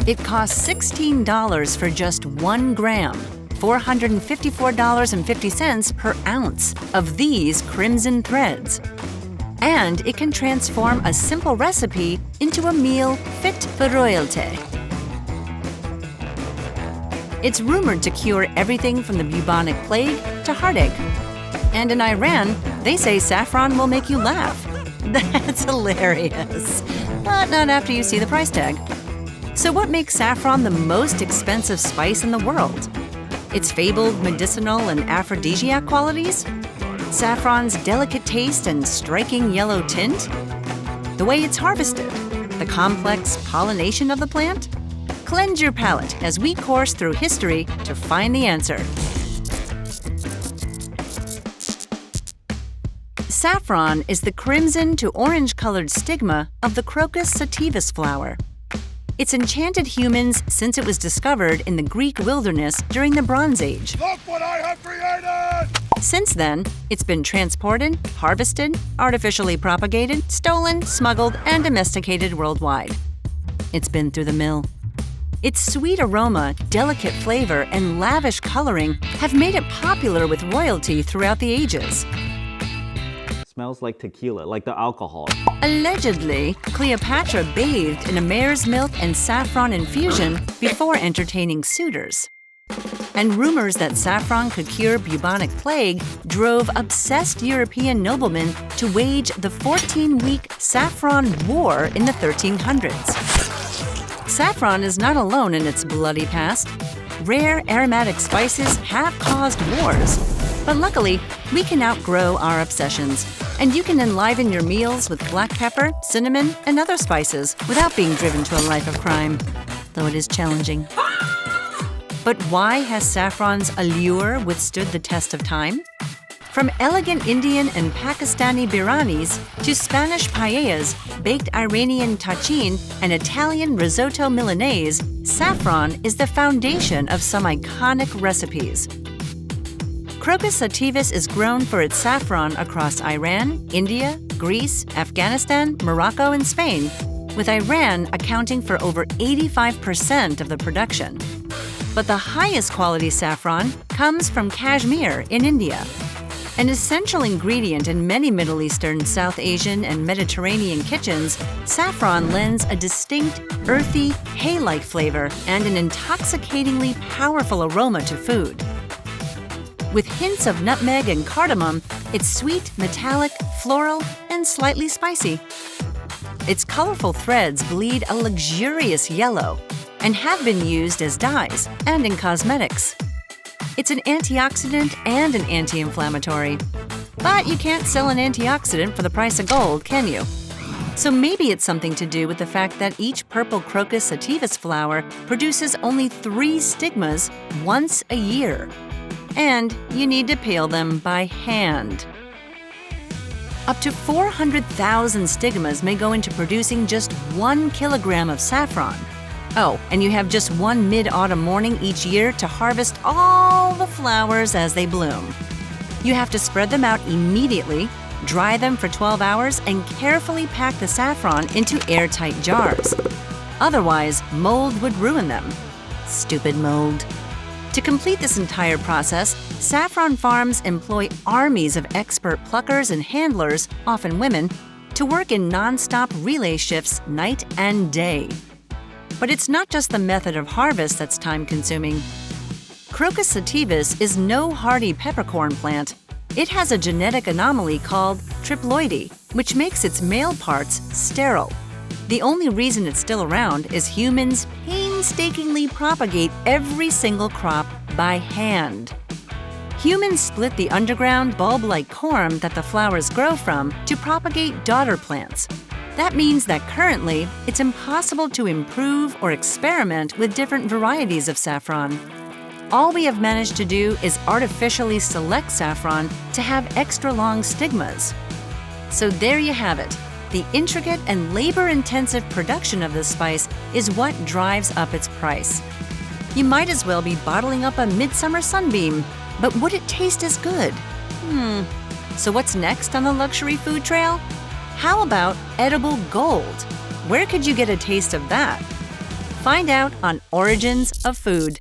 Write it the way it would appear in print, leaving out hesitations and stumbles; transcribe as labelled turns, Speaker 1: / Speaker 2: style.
Speaker 1: It costs $16 for just 1 gram, $454.50 per ounce of these crimson threads. And it can transform a simple recipe into a meal fit for royalty. It's rumored to cure everything from the bubonic plague to heartache. And in Iran, they say saffron will make you laugh. That's hilarious. But not after you see the price tag. So what makes saffron the most expensive spice in the world? Its fabled medicinal and aphrodisiac qualities? Saffron's delicate taste and striking yellow tint? The way it's harvested? The complex pollination of the plant? Cleanse your palate as we course through history to find the answer. Saffron is the crimson to orange-colored stigma of the Crocus sativus flower. It's enchanted humans since it was discovered in the Greek wilderness during the Bronze Age.
Speaker 2: Look what I have created!
Speaker 1: Since then, it's been transported, harvested, artificially propagated, stolen, smuggled, and domesticated worldwide. It's been through the mill. Its sweet aroma, delicate flavor, and lavish coloring have made it popular with royalty throughout the ages.
Speaker 3: Smells like tequila, like the alcohol.
Speaker 1: Allegedly, Cleopatra bathed in a mare's milk and saffron infusion before entertaining suitors. And rumors that saffron could cure bubonic plague drove obsessed European noblemen to wage the 14-week Saffron War in the 1300s. Saffron is not alone in its bloody past. Rare aromatic spices have caused wars. But luckily, we can outgrow our obsessions, and you can enliven your meals with black pepper, cinnamon, and other spices without being driven to a life of crime, though it is challenging. But why has saffron's allure withstood the test of time? From elegant Indian and Pakistani biranis to Spanish paellas, baked Iranian tagine, and Italian risotto Milanese, saffron is the foundation of some iconic recipes. Crocus sativus is grown for its saffron across Iran, India, Greece, Afghanistan, Morocco, and Spain, with Iran accounting for over 85% of the production. But the highest quality saffron comes from Kashmir in India. An essential ingredient in many Middle Eastern, South Asian, and Mediterranean kitchens, saffron lends a distinct, earthy, hay-like flavor and an intoxicatingly powerful aroma to food. With hints of nutmeg and cardamom, it's sweet, metallic, floral, and slightly spicy. Its colorful threads bleed a luxurious yellow and have been used as dyes and in cosmetics. It's an antioxidant and an anti-inflammatory. But you can't sell an antioxidant for the price of gold, can you? So maybe it's something to do with the fact that each purple Crocus sativus flower produces only 3 stigmas once a year. And you need to peel them by hand. Up to 400,000 stigmas may go into producing just 1 kilogram of saffron. Oh, and you have just one mid-autumn morning each year to harvest all the flowers as they bloom. You have to spread them out immediately, dry them for 12 hours, and carefully pack the saffron into airtight jars. Otherwise, mold would ruin them. Stupid mold. To complete this entire process, saffron farms employ armies of expert pluckers and handlers, often women, to work in non-stop relay shifts night and day. But it's not just the method of harvest that's time-consuming. Crocus sativus is no hardy peppercorn plant. It has a genetic anomaly called triploidy, which makes its male parts sterile. The only reason it's still around is humans painstakingly propagate every single crop by hand. Humans split the underground bulb-like corm that the flowers grow from to propagate daughter plants. That means that currently, it's impossible to improve or experiment with different varieties of saffron. All we have managed to do is artificially select saffron to have extra long stigmas. So there you have it. The intricate and labor-intensive production of this spice is what drives up its price. You might as well be bottling up a midsummer sunbeam, but would it taste as good? So what's next on the luxury food trail? How about edible gold? Where could you get a taste of that? Find out on Origins of Food.